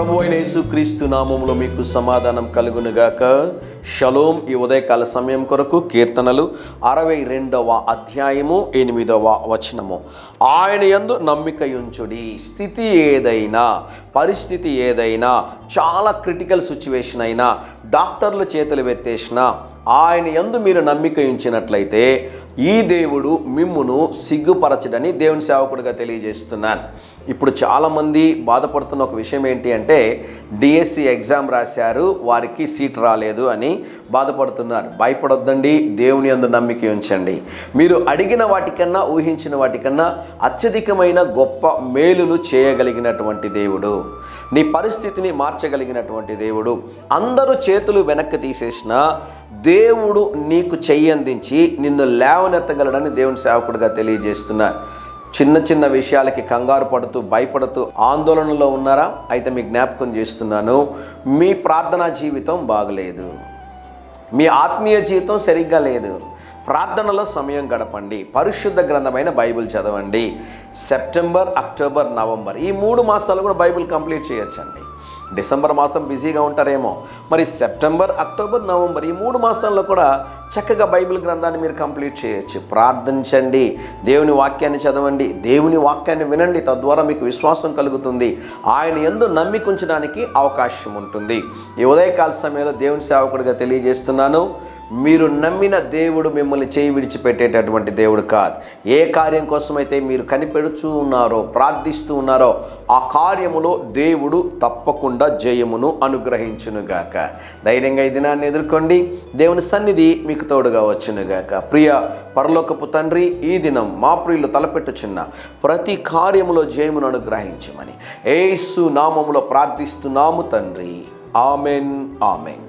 ప్రభు అయిన యేసుక్రీస్తు నామములో మీకు సమాధానం కలుగునుగాక. షలోం. ఈ ఉదయకాల సమయం కొరకు కీర్తనలు 62వ అధ్యాయము 8వ వచనము. ఆయన యందు నమ్మికయుంచుడి. స్థితి ఏదైనా, పరిస్థితి ఏదైనా, చాలా క్రిటికల్ సిచ్యువేషన్ అయినా, డాక్టర్లు చేతులు వెత్తేసినా ఆయన యందు మీరు నమ్మిక ఉంచినట్లయితే ఈ దేవుడు మిమ్మును సిగ్గుపరచడని దేవుని సేవకుడిగా తెలియజేస్తున్నాను. ఇప్పుడు చాలామంది బాధపడుతున్న ఒక విషయం ఏంటి అంటే, డిఎస్సి ఎగ్జామ్ రాశారు, వారికి సీట్ రాలేదు అని బాధపడుతున్నారు. భయపడొద్దండి, దేవుని యందు నమ్మిక ఉంచండి. మీరు అడిగిన వాటికన్నా, ఊహించిన వాటికన్నా అత్యధికమైన గొప్ప మేలులు చేయగలిగినటువంటి దేవుడు, నీ పరిస్థితిని మార్చగలిగినటువంటి దేవుడు. అందరూ చేతులు వెనక్కి తీసేసినా దేవుడు నీకు చెయ్యందించి నిన్ను లేవనెత్తగలడని దేవుని సేవకుడిగా తెలియజేస్తున్నాను. చిన్న చిన్న విషయాలకి కంగారు పడుతూ, భయపడుతూ, ఆందోళనలో ఉన్నారా? అయితే మీ జ్ఞాపకం చేస్తున్నాను, మీ ప్రార్థనా జీవితం బాగలేదు, మీ ఆత్మీయ జీవితం సరిగ్గా లేదు. ప్రార్థనలో సమయం గడపండి, పరిశుద్ధ గ్రంథమైన బైబిల్ చదవండి. సెప్టెంబర్, అక్టోబర్, నవంబర్ ఈ 3 మాసాలు కూడా బైబిల్ కంప్లీట్ చేయొచ్చండి. డిసెంబర్ మాసం బిజీగా ఉంటారేమో, మరి సెప్టెంబర్, అక్టోబర్, నవంబర్ ఈ 3 మాసాల్లో కూడా చక్కగా బైబిల్ గ్రంథాన్ని మీరు కంప్లీట్ చేయొచ్చు. ప్రార్థించండి, దేవుని వాక్యాన్ని చదవండి, దేవుని వాక్యాన్ని వినండి. తద్వారా మీకు విశ్వాసం కలుగుతుంది, ఆయన యందు నమ్మిక ఉంచడానికి అవకాశం ఉంటుంది. ఈ ఉదయకాల సమయంలో దేవుని సేవకుడిగా తెలియజేస్తున్నాను, మీరు నమ్మిన దేవుడు మిమ్మల్ని చేయి విడిచిపెట్టేటటువంటి దేవుడు కాదు. ఏ కార్యం కోసమైతే మీరు కనిపెడుచూ ఉన్నారో, ప్రార్థిస్తూ ఉన్నారో ఆ కార్యములో దేవుడు తప్పకుండా జయమును అనుగ్రహించునుగాక. ధైర్యంగా ఈ దినాన్ని ఎదుర్కోండి. దేవుని సన్నిధి మీకు తోడుగా వచ్చునుగాక. ప్రియ పరలోకపు తండ్రి, ఈ దినం మా ప్రియులు తలపెట్టుచున్న ప్రతి కార్యములో జయమును అనుగ్రహించమని యేసు నామములో ప్రార్థిస్తున్నాము తండ్రి. Amen, amen.